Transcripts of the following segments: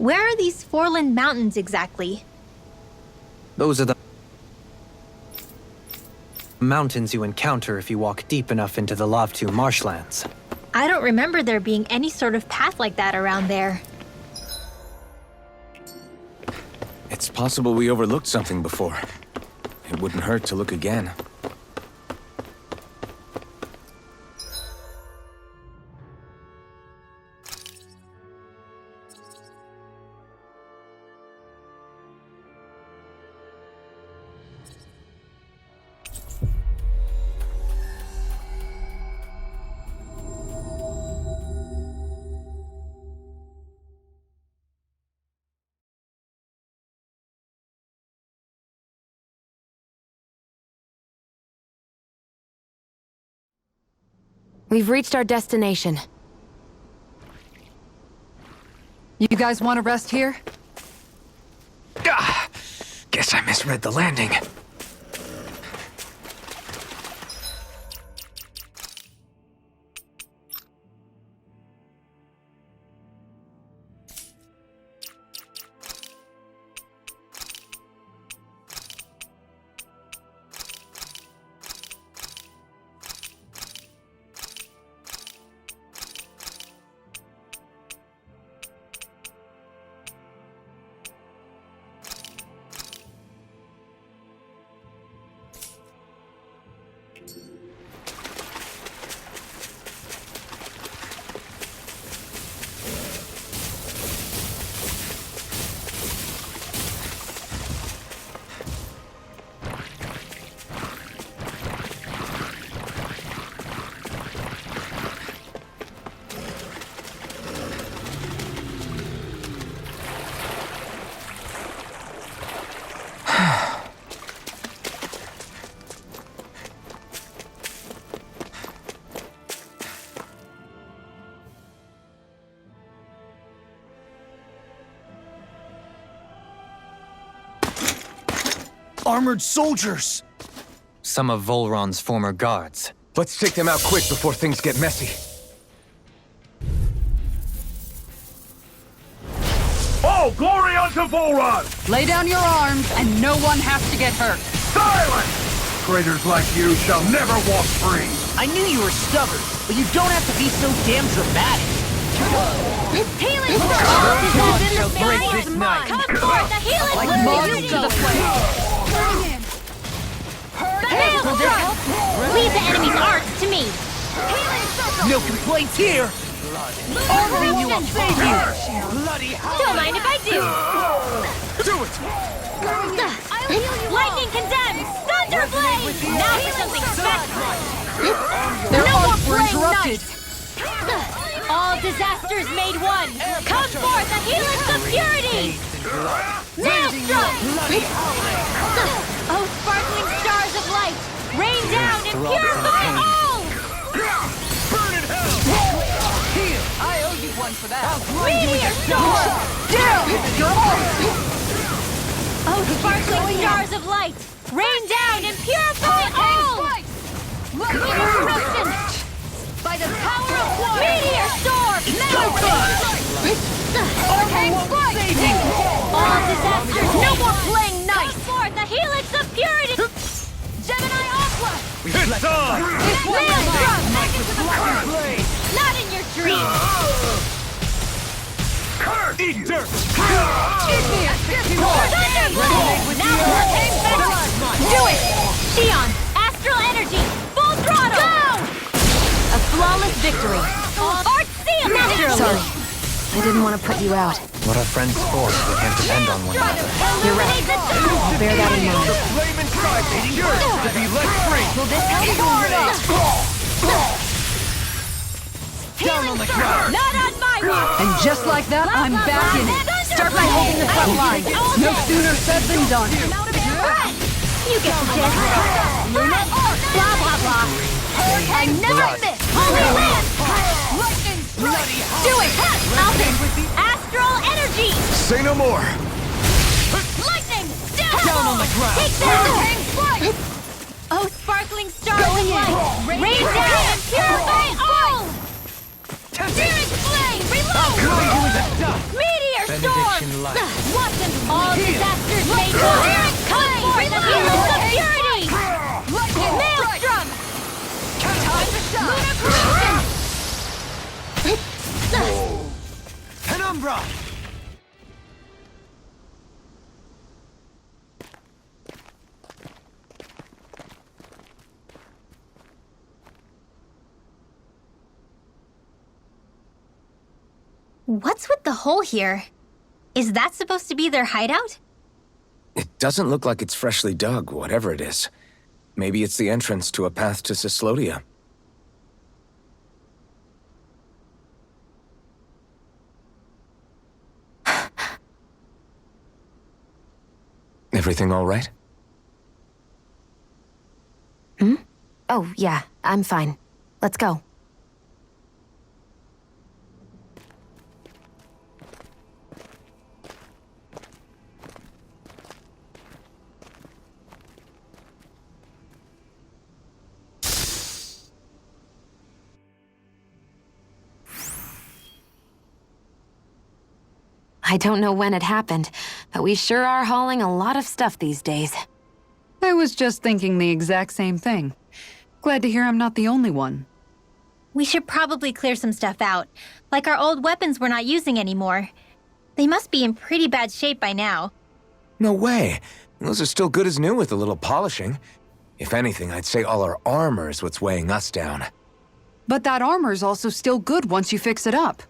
Where are these Forland mountains exactly? Those are the mountains you encounter if you walk deep enough into the Lavtu marshlands. I don't remember there being any sort of path like that around there. It's possible we overlooked something before. It wouldn't hurt to look again. We've reached our destination. You guys want to rest here? Guess I misread the landing. Armored soldiers! Some of Volron's former guards. Let's take them out quick before things get messy. Oh, glory unto Volron! Lay down your arms, and no one has to get hurt. Silence! Traitors like you shall never walk free! I knew you were stubborn, but you don't have to be so damn dramatic. Healing for all diseases in the break sky this is night. mine! Come forth, the healing Like for moths beauty! to the flame. Maelstrom! Leave the enemy's arts to me! No complaints here. Offering you up, save you. Bloody Don't mind if I do! Do it! Lightning condemned! Thunder blade! Now for something special! Their No more arts were playing interrupted. nice! All disasters made one! Come forth, the helix of purity! Maelstrom! Oh, sparkling stars of light! Rain down and purify all! burn in hell. Here, I owe you one for that. Meteor storm! Down! Your arms! Oh, sparkling stars of light! Rain down and purify all! Lightning eruption! By the power of water! Meteor storm! Arcane strike! All disasters! No more playing nice! Come forth, the helix of purity! Gemini Aqua! It's on! Maelstrom! Blade. Not in your dreams! Eat dirt! Give me a 51! Thunderblade! Now for Arcane Fence! Do it! Xion, astral energy! Full throttle! Go! A flawless victory. Arceo! Sorry. I didn't want to put you out. What are friends for if we can't depend on one another? You're right. I'll bear that in mind. Flame inside me yearns to be let free! Will this help? Down on the ground. Not on my watch! And just like that, I'm back in it. Start by holding the front line. No sooner said than done. You get the gist. Blah, blah, blah. I never miss! Holy Land! Lightning bloody Do it! Alpin! Astral energy! Say no more! Lightning! Down on the ground. Take that! Oh, sparkling stars of light! Rain down and purify all! Searing flame! Reload! Going to the dust. Meteor benediction light. Watch them! All disasters made good! Here it comes! For the heroes of purity! Maelstrom! Time to shine! Lunar Penumbra! What's with the hole here? Is that supposed to be their hideout? It doesn't look like it's freshly dug, whatever it is. Maybe it's the entrance to a path to Cyslodia. Everything all right? Oh, yeah, I'm fine. Let's go. I don't know when it happened, but we sure are hauling a lot of stuff these days. I was just thinking the exact same thing. Glad to hear I'm not the only one. We should probably clear some stuff out, like our old weapons we're not using anymore. They must be in pretty bad shape by now. No way. Those are still good as new with a little polishing. If anything, I'd say all our armor is what's weighing us down. But that armor's also still good once you fix it up.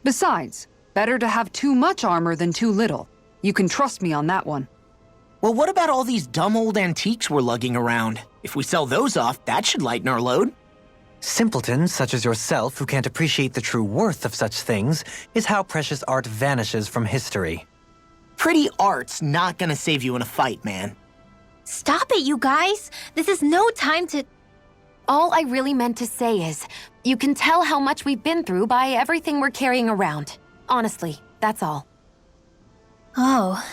Besides, better to have too much armor than too little. You can trust me on that one. Well, what about all these dumb old antiques we're lugging around? If we sell those off, that should lighten our load. Simpletons such as yourself who can't appreciate the true worth of such things is how precious art vanishes from history. Pretty art's not gonna save you in a fight, man. Stop it, you guys! This is no time to... All I really meant to say is, you can tell how much we've been through by everything we're carrying around. Honestly, that's all. Oh.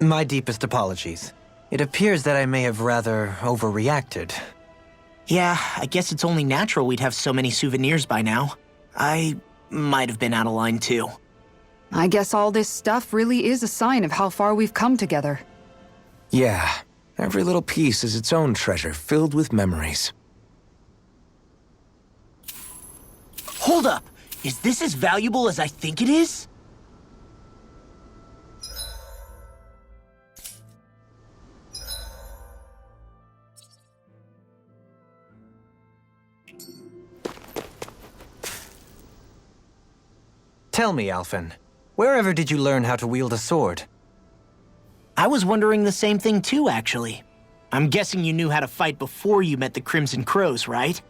My deepest apologies. It appears that I may have rather overreacted. Yeah, I guess it's only natural we'd have so many souvenirs by now. I might have been out of line too. I guess all this stuff really is a sign of how far we've come together. Yeah, every little piece is its own treasure filled with memories. Hold up! Is this as valuable as I think it is? Tell me, Alphen, wherever did you learn how to wield a sword? I was wondering the same thing too, actually. I'm guessing you knew how to fight before you met the Crimson Crows, right?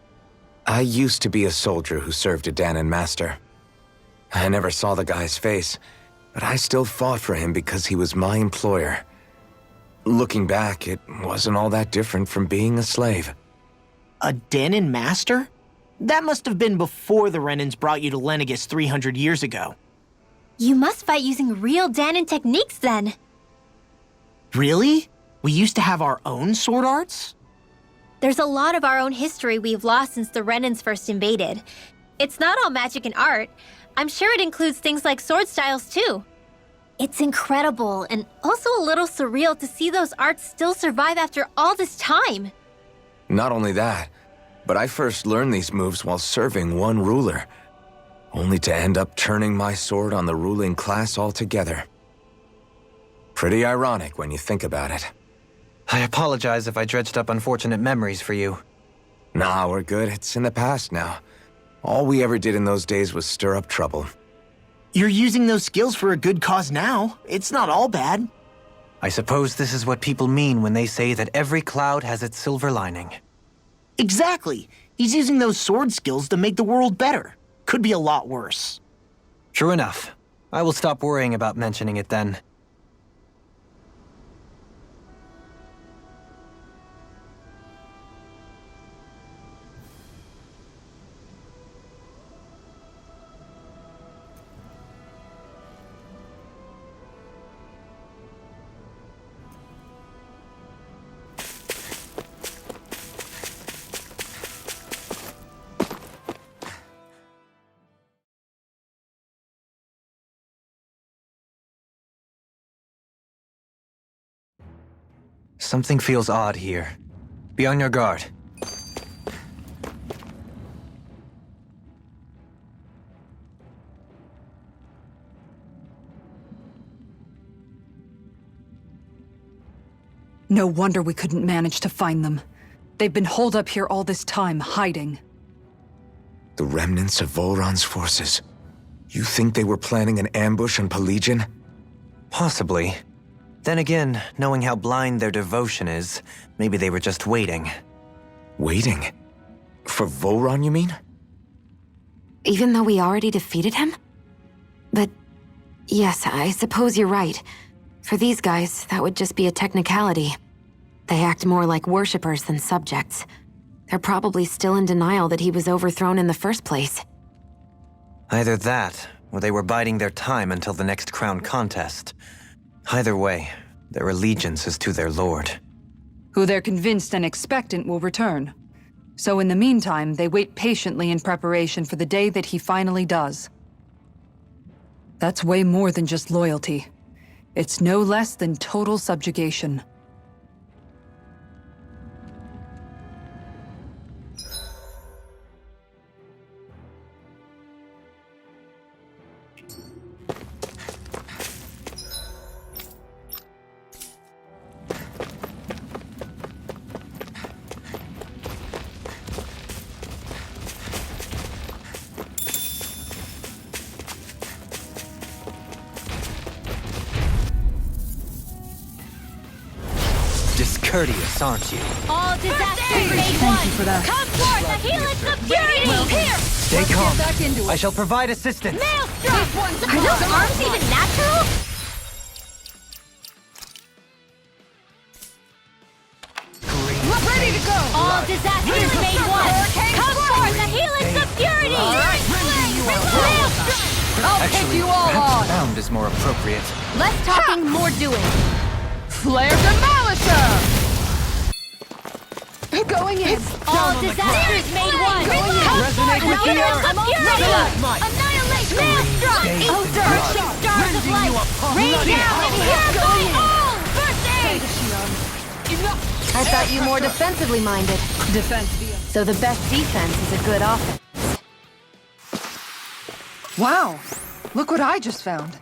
I used to be a soldier who served a Danon master. I never saw the guy's face, but I still fought for him because he was my employer. Looking back, it wasn't all that different from being a slave. A Danon master? That must have been before the Renans brought you to Lenegis 300 years ago. You must fight using real Danon techniques then. Really? We used to have our own sword arts? There's a lot of our own history we've lost since the Renans first invaded. It's not all magic and art. I'm sure it includes things like sword styles too. It's incredible and also a little surreal to see those arts still survive after all this time. Not only that, but I first learned these moves while serving one ruler, only to end up turning my sword on the ruling class altogether. Pretty ironic when you think about it. I apologize if I dredged up unfortunate memories for you. Nah, we're good. It's in the past now. All we ever did in those days was stir up trouble. You're using those skills for a good cause now. It's not all bad. I suppose this is what people mean when they say that every cloud has its silver lining. Exactly. He's using those sword skills to make the world better. Could be a lot worse. True enough. I will stop worrying about mentioning it then. Something feels odd here. Be on your guard. No wonder we couldn't manage to find them. They've been holed up here all this time, hiding. The remnants of Volron's forces. You think they were planning an ambush on Pelagian? Possibly. Then again, knowing how blind their devotion is, maybe they were just waiting. Waiting? For Volron, you mean? Even though we already defeated him? But yes, I suppose you're right. For these guys, that would just be a technicality. They act more like worshippers than subjects. They're probably still in denial that he was overthrown in the first place. Either that, or they were biding their time until the next crown contest. Either way, their allegiance is to their lord. Who they're convinced and expectant will return. So in the meantime, they wait patiently in preparation for the day that he finally does. That's way more than just loyalty. It's no less than total subjugation. Discourteous, aren't you? All disasters made one. Thank you for that. Come forth, the helix of purity! Here! Stay calm. I shall provide assistance. Maelstrom! Are those arms even natural? Ready to go! All disasters made one. Come forth, the helix of purity! Maelstrom! I'll take Actually, you all perhaps on! bound is more appropriate. Less talking, more doing. Flare Demolisher! Going in! All disasters made one. Come forth, the helix of purity! Annihilate Maelstrom! Easter! Stars of light! Rain down and hear my own! First aid! I thought you more defensively minded. Defense. So the best defense is a good offense. Wow! Look what I just found.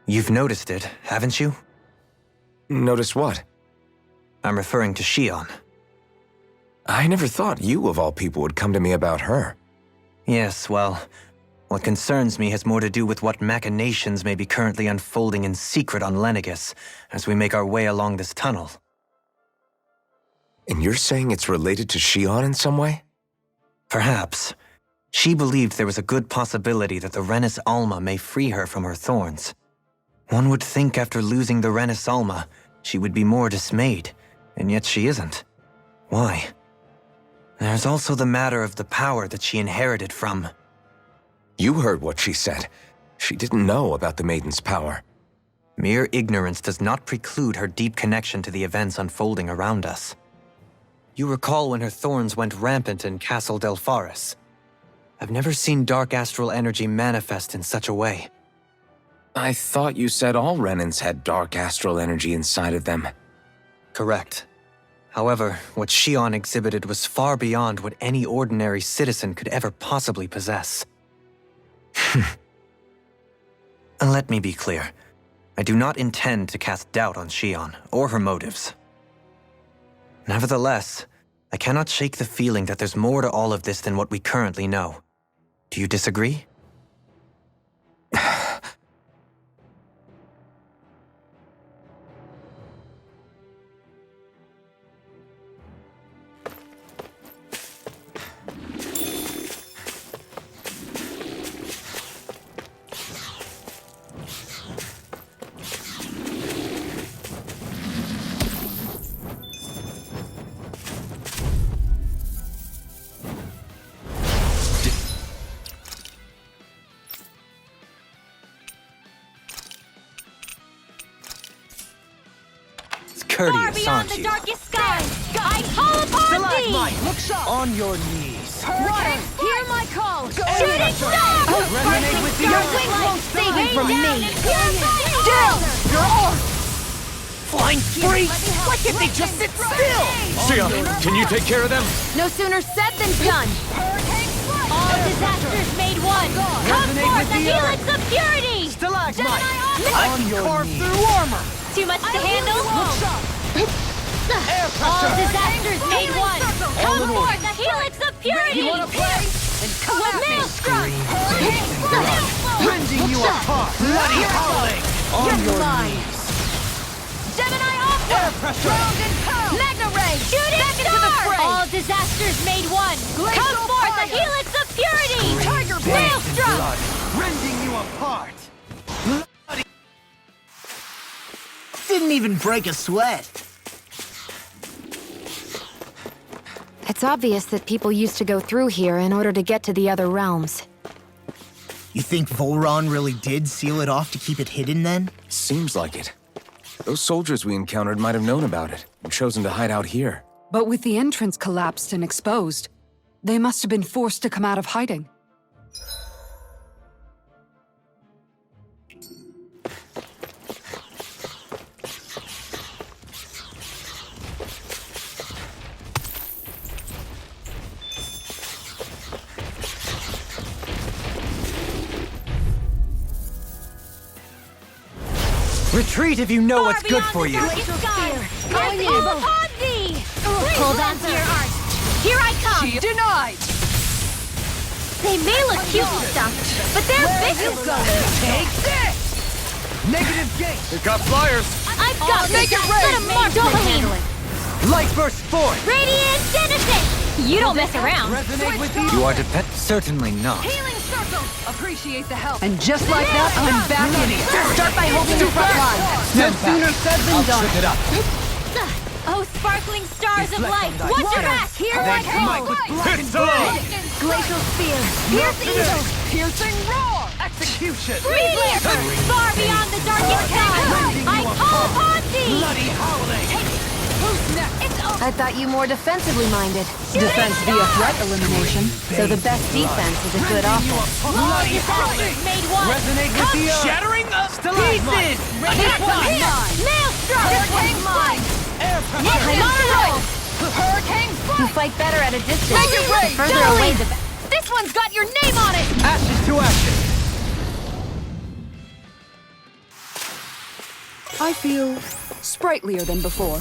You've noticed it, haven't you? Notice what? I'm referring to Shion. I never thought you, of all people, would come to me about her. Yes, well, what concerns me has more to do with what machinations may be currently unfolding in secret on Lenegis as we make our way along this tunnel. And you're saying it's related to Shion in some way? Perhaps. She believed there was a good possibility that the Renis Alma may free her from her thorns. One would think after losing the Renis Alma, she would be more dismayed, and yet she isn't. Why? There's also the matter of the power that she inherited from. You heard what she said. She didn't know about the Maiden's power. Mere ignorance does not preclude her deep connection to the events unfolding around us. You recall when her thorns went rampant in Castle Delpharis. I've never seen dark astral energy manifest in such a way. I thought you said all Renans had dark astral energy inside of them. Correct. However, what Shion exhibited was far beyond what any ordinary citizen could ever possibly possess. And let me be clear. I do not intend to cast doubt on Shion or her motives. Nevertheless, I cannot shake the feeling that there's more to all of this than what we currently know. Do you disagree? Far Courteous, beyond aren't the you? darkest skies, I call upon thee! Look sharp! On your knees. Right! Hear my call! Shooting star! Resonate with the Your earth. wings won't save you from me! Down! Your arm! Flying freaks! Why can't they just sit still? Sia, can you take care of them? No sooner said than done. All disasters made one. Come forth, the helix of purity! Stalagmite! I can carve through armor! Too much to handle? Air All pressure! disasters made one. Come forth, the helix of purity! You wanna play? And come at me! Maelstrom! Rending you apart! Bloody howling! On your knees! Gemini Opera! Air pressure! Ground and pound! Magna Ray! Shooting Back into the star! fray! All disasters made one. Glacial Come forth, the fire! helix of purity! Tiger Maelstrom! Rending you apart! Didn't even break a sweat. It's obvious that people used to go through here in order to get to the other realms. You think Volron really did seal it off to keep it hidden then? Seems like it. Those soldiers we encountered might have known about it and chosen to hide out here. But with the entrance collapsed and exposed, they must have been forced to come out of hiding. Retreat if you know what's good for you. Hold on to your art. Here I come. Denied! They may look cute and stuff, but they're vicious. Take this! Negative gate! It got flyers! I've got this. Let them mark handle it. Light burst forth! Radiant Genesis! You don't mess around. Resonate with you! You are dependent? Certainly not. Healing circle. Appreciate the help. And just like that, I'm back in it. Start by holding the front line. No sooner said than done. Trip it up. Oh, sparkling stars of light. What's your back? Here I come. It's on! Glacial Spear. Pierce evil. Piercing roar! Execution! Radiant. Far beyond the darkest sky. I call upon thee. Bloody howling! Who's next? It's over. I thought you more defensively minded. Defense via threat elimination. So the best defense is a good offense. All Bloody disasters howling! made one. Resonate with the earth! Shattering us to pieces! This one's mine! Maelstrom. This one's mine. Air I'm pressure! on a roll. Hurricane You fight better at a distance. Negative The ray, further Joey! away, the better. This one's got your name on it. Ashes to ashes. I feel sprightlier than before.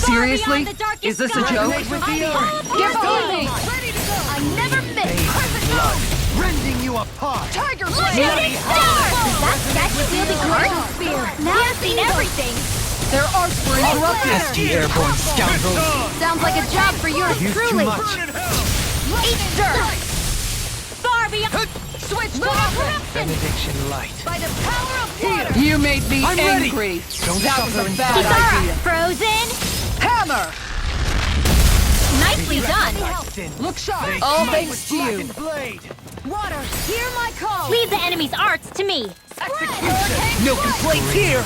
Seriously? Beyond the darkest Is this a sky. joke? Resonate with the I earth! call Get upon behind thee. me! Ready to go! I never miss. Perfect Blood! Rending you apart! Look Tiger at blade! it stars! Is that statue wielding art? Now I've seen everything. Their arts were interrupted. Pesky airborne scoundrels. Sounds like a job for yours Used too truly. much. Easter! Far beyond. Switch to corruption! Benediction light. By the power of water! You made me I'm ready. angry. Don't That was suffer a in bad Kisara, idea. frozen! Hammer! Nicely done! Look sharp. All thanks to you. Blade! Water, hear my call! Leave the enemy's arts to me! Execution! No complaints here.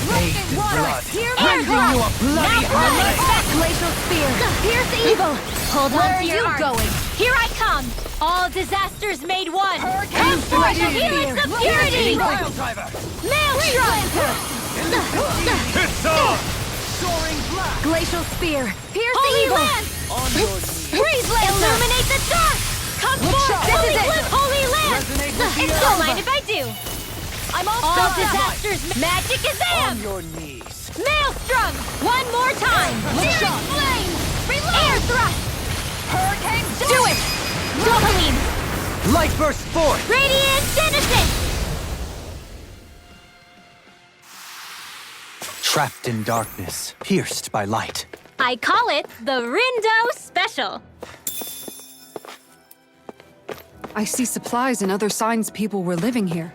Blood! Hear my call! Bloody howling! Glacial Spear. Pierce evil! Hold Where on are to your you arts. going? Here I come! All disasters made one! Come forth, the helix of purity! Pile driver! Maelstrom! It's on! Soaring black! Glacial Spear. Pierce evil! On your knees! Freeze Lancer! Illuminate the dark! Come forth! sharp. Holy This is Flip, Holy Land! Resonate with the Don't mind if I do! I'm all disasters! Magic is On am! your knees! Maelstrom! One more time! Searing flame! Reload! Air thrust! Hurricane! Do it! Dopamine! Light burst forth! Radiant Genesis! Trapped in darkness, pierced by light. I call it the Rindo Special. I see supplies and other signs people were living here.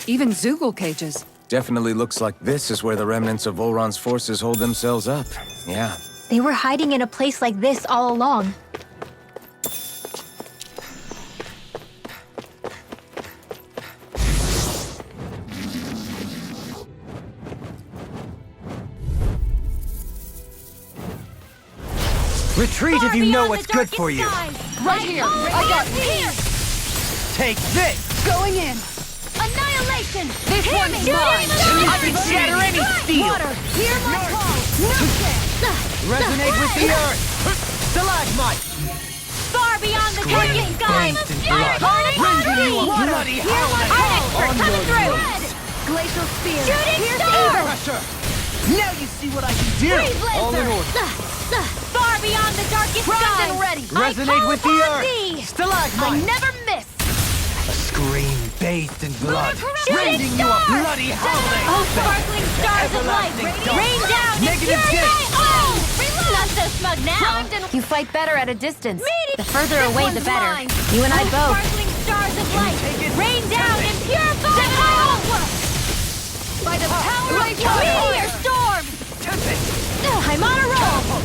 Even Zoogle cages. Definitely looks like this is where the remnants of Volron's forces hold themselves up. Yeah. They were hiding in a place like this all along. Retreat if you know what's good for you. Right here. I got it. Here! Take this! Going in. Annihilation! This one's mine. I can shatter any steel! Water! Hear my call! No chance! Resonate with the earth! Stalagmite! Far beyond the darkest skies! bathed in blood. Rending you a bloody howling! Arctic coming through! Glacial spear! Shooting Here's star! evil! Pressure! Now you see what I can do! Freeze All in lancer! order. Far beyond the darkest Primed skies! and ready! Resonate with the upon earth! thee! I Stalagmite! never miss! A scream bathed in blood. Shooting Rending you a star! bloody howling! Oh, sparkling stars of light! everlasting dark. Rain down and Negative purify gate. all! Not so smug now! You fight better at a distance. Meaty- The further This away, one's the better. mine. You and I Oh, both. sparkling stars of light! take it? Rain down and purify all! By the power of Meteor storm! I'm on a roll!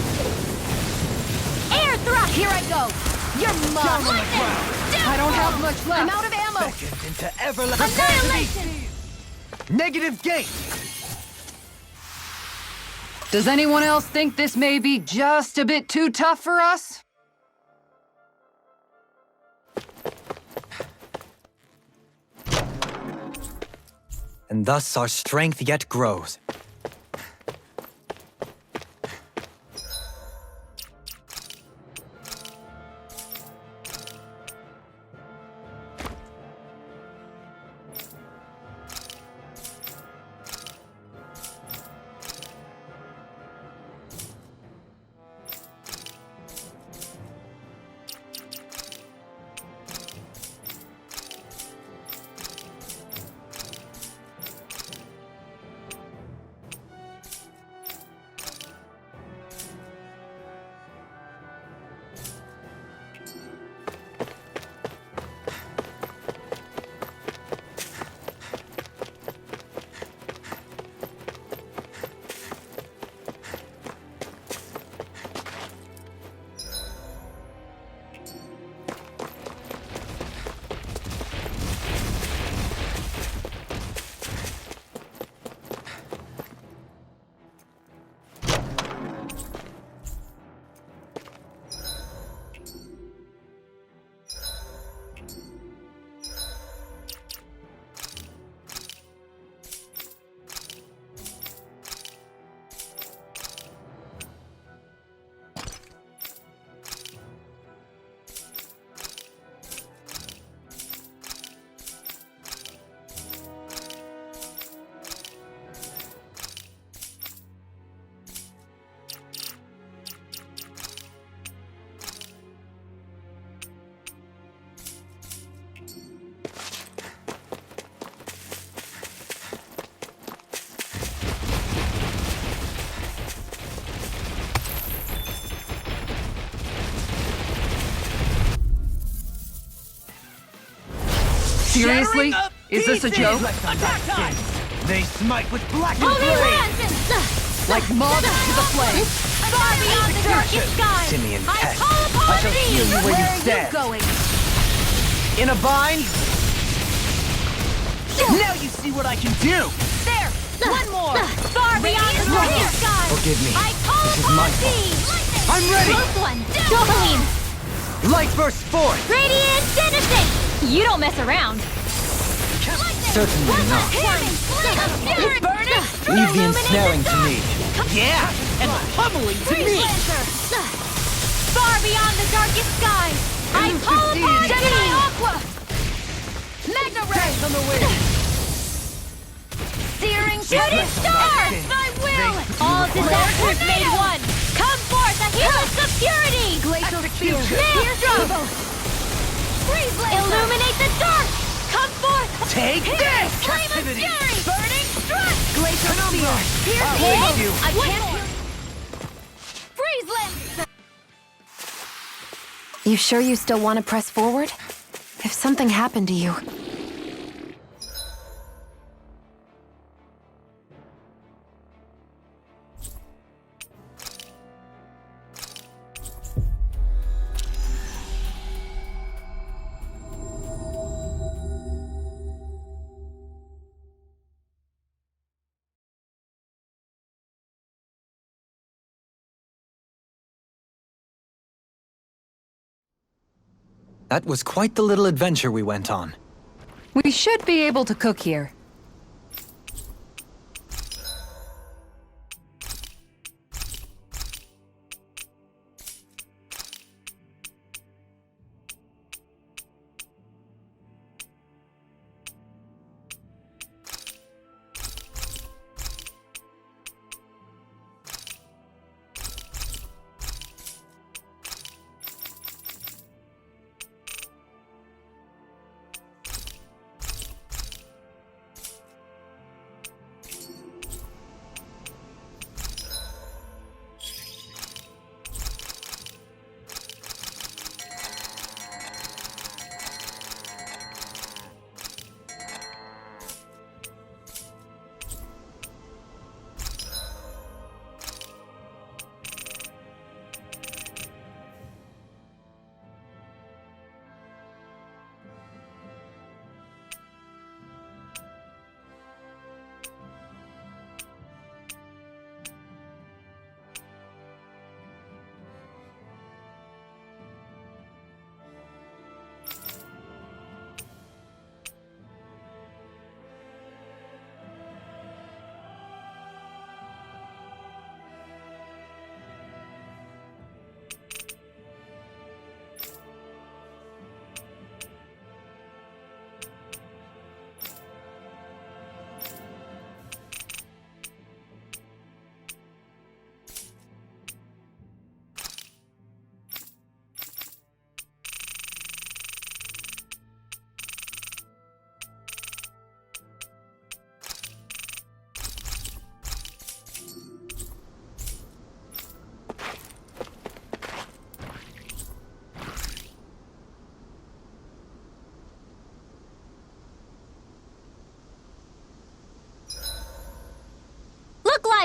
Air thrust! Here I go! You're mine! I don't have much left. I'm out of ammo! Into everlasting Annihilation! negative gate. Does anyone else think this may be just a bit too tough for us? And thus our strength yet grows. Seriously? Is this a joke? Attack time! They smite with black and Holy flame! hands! Like moths to the flame. Far beyond the darkest skies! Simian I pest. call I upon shall thee! heal you where you Where are you stand. going? In a bind? Now you see what I can do! There! One more! Far beyond the darkest skies! Forgive me. I call This is upon my fault. thee! I'm ready! Close one! Dopaline! Light burst forth! Radiant Denison! You don't mess around! Certainly not. It's burning! Leave the ensnaring to me. Yeah! And the pummeling to me! Far beyond the darkest skies! I call upon Gemini Aqua! Magna Ray! On the way! Searing Shooting star! My will! All disasters made one! Come forth, a helix of purity! Glacial spear! Nail stroke! Freeze laser! Illuminate the dark! Come forth! Take this! Flame of fury! Burning strike! Glacial spear! I'll Hit! leave you. I can't... Freeze lancer! You sure you still want to press forward? If something happened to you, That was quite the little adventure we went on. We should be able to cook here.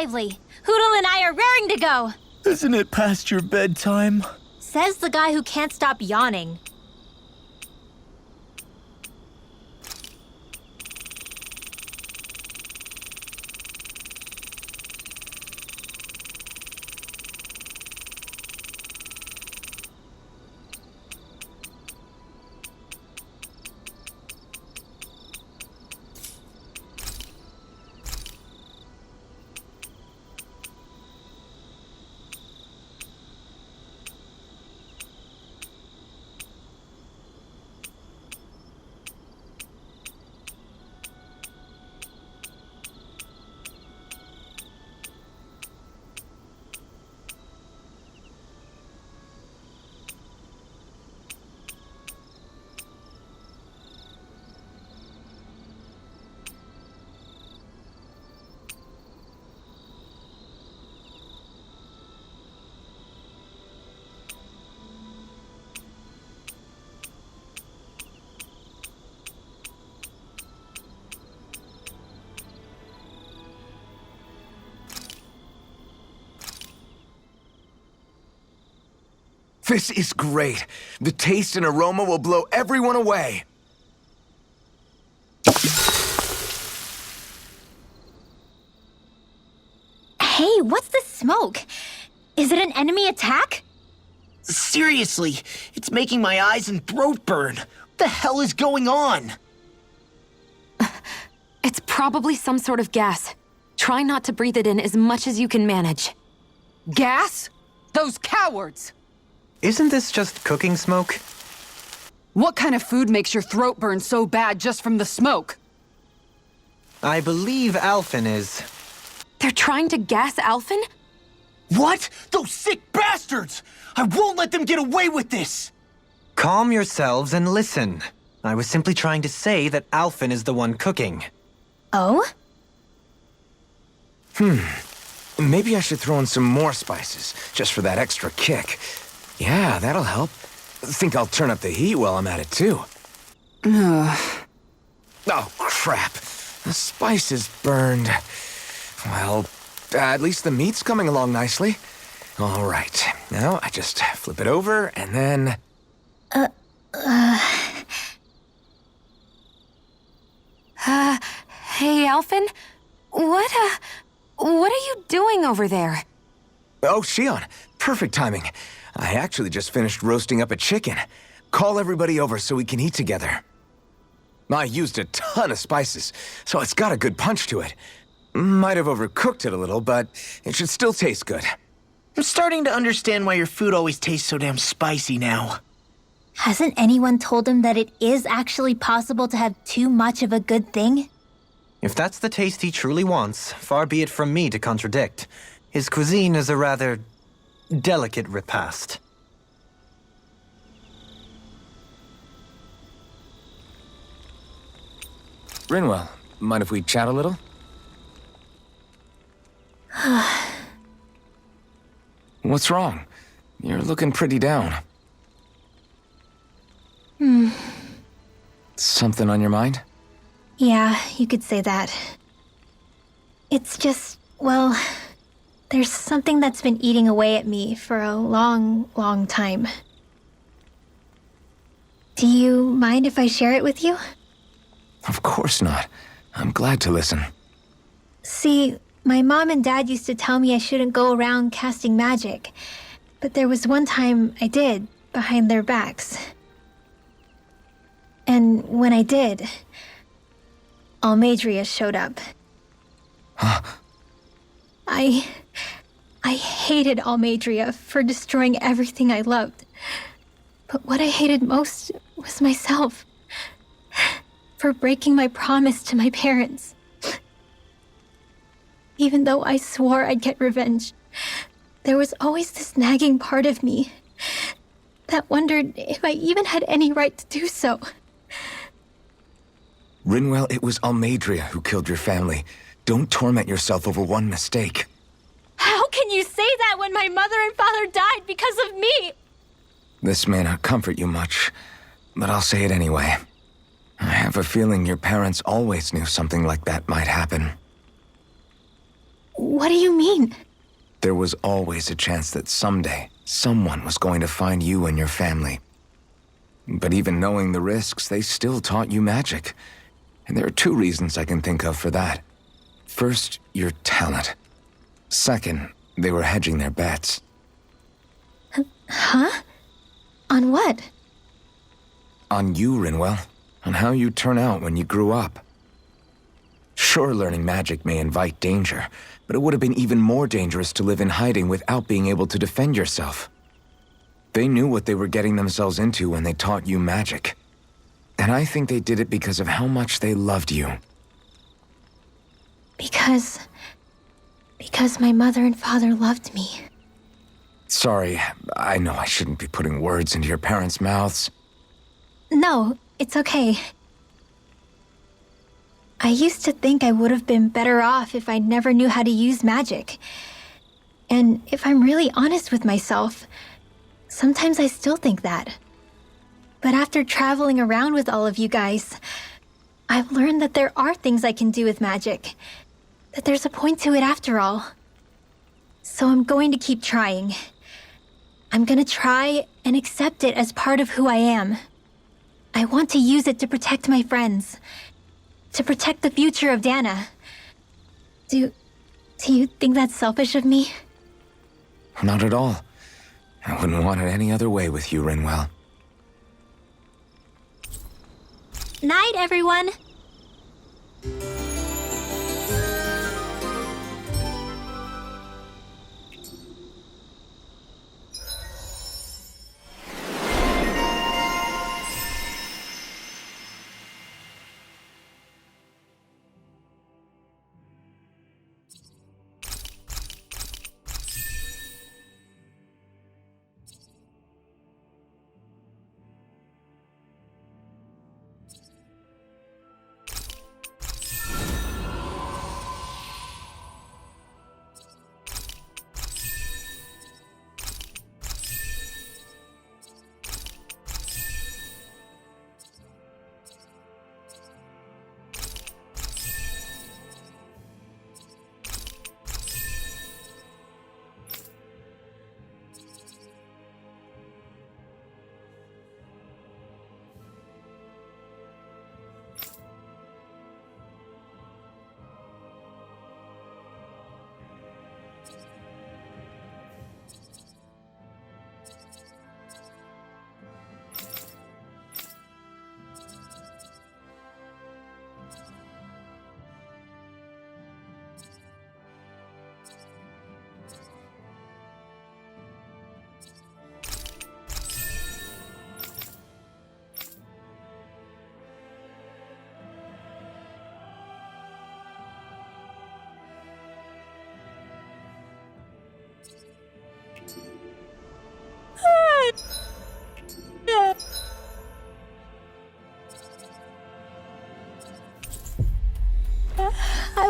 Lively. Hoodle and I are raring to go. Isn't it past your bedtime? Says the guy who can't stop yawning. This is great. The taste and aroma will blow everyone away. Hey, what's the smoke? Is it an enemy attack? Seriously, it's making my eyes and throat burn. What the hell is going on? It's probably some sort of gas. Try not to breathe it in as much as you can manage. Gas? Those cowards! Isn't this just cooking smoke? What kind of food makes your throat burn so bad just from the smoke? I believe Alphen is. They're trying to gas Alphen? What? Those sick bastards! I won't let them get away with this! Calm yourselves and listen. I was simply trying to say that Alphen is the one cooking. Oh? Maybe I should throw in some more spices, just for that extra kick. Yeah, that'll help. Think I'll turn up the heat while I'm at it, too. Oh, crap. The spice is burned. Well, at least the meat's coming along nicely. All right. Now, I just flip it over, and then... Hey, Alphen? What are you doing over there? Oh, Shion. Perfect timing. I actually just finished roasting up a chicken. Call everybody over so we can eat together. I used a ton of spices, so it's got a good punch to it. Might have overcooked it a little, but it should still taste good. I'm starting to understand why your food always tastes so damn spicy now. Hasn't anyone told him that it is actually possible to have too much of a good thing? If that's the taste he truly wants, far be it from me to contradict. His cuisine is a rather delicate repast. Rinwell, mind if we chat a little? What's wrong? You're looking pretty down. Something on your mind? Yeah, you could say that. It's just, well, there's something that's been eating away at me for a long, long time. Do you mind if I share it with you? Of course not. I'm glad to listen. See, my mom and dad used to tell me I shouldn't go around casting magic. But there was one time I did, behind their backs. And when I did, Almadria showed up. Huh? I hated Almadria for destroying everything I loved. But what I hated most was myself. For breaking my promise to my parents. Even though I swore I'd get revenge, there was always this nagging part of me that wondered if I even had any right to do so. Rinwell, it was Almadria who killed your family. Don't torment yourself over one mistake. How can you say that when my mother and father died because of me? This may not comfort you much, but I'll say it anyway. I have a feeling your parents always knew something like that might happen. What do you mean? There was always a chance that someday, someone was going to find you and your family. But even knowing the risks, they still taught you magic. And there are two reasons I can think of for that. First, your talent. Second, they were hedging their bets. Huh? On what? On you, Rinwell. On how you turn out when you grew up. Sure, learning magic may invite danger, but it would have been even more dangerous to live in hiding without being able to defend yourself. They knew what they were getting themselves into when they taught you magic. And I think they did it because of how much they loved you. Because my mother and father loved me. Sorry, I know I shouldn't be putting words into your parents' mouths. No, it's okay. I used to think I would have been better off if I never knew how to use magic. And if I'm really honest with myself, sometimes I still think that. But after traveling around with all of you guys, I've learned that there are things I can do with magic. That there's a point to it after all. So I'm going to keep trying. I'm gonna try and accept it as part of who I am. I want to use it to protect my friends. To protect the future of Dana. Do you think that's selfish of me? Not at all. I wouldn't want it any other way with you, Rinwell. Night, everyone!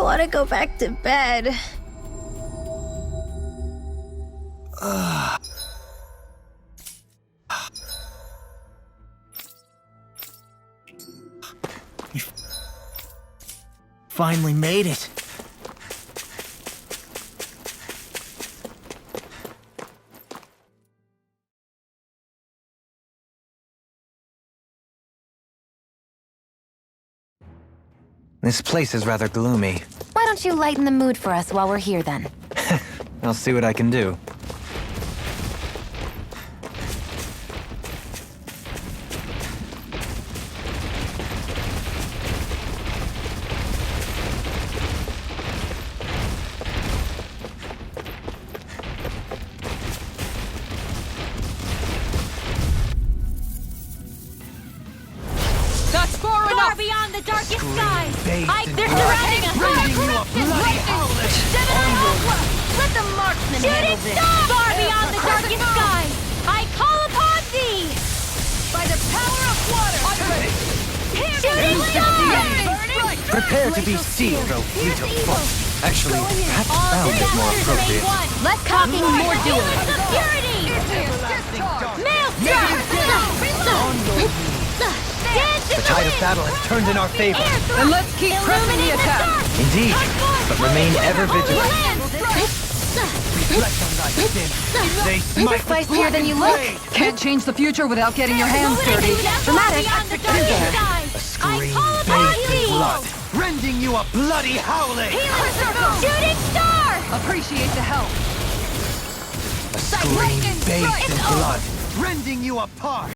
want to go back to bed. Finally made it. This place is rather gloomy. Why don't you lighten the mood for us while we're here then? I'll see what I can do. That's far Far enough! beyond the darkest skies! bathed in They're blood. surrounding us! Let the marksman handle Shooting this! star! Far beyond the darkest skies! I call upon thee! By the power of water! Shooting star! Prepare to be sealed, O fleet of foot. Actually, perhaps All bound is more disasters remain appropriate. one. Less talking, more doing! Healers of purity! Maelstrom! Dance in The tide of battle has turned in our favor. And let's keep pressing the attack! Indeed, but remain ever vigilant. You're feistier than you look. Can't change the future without getting your hands dirty. Dramatic. Scream bathed in blood, rending you a bloody howling. Shooting star! Appreciate the help. A scream bathed in blood, rending you apart.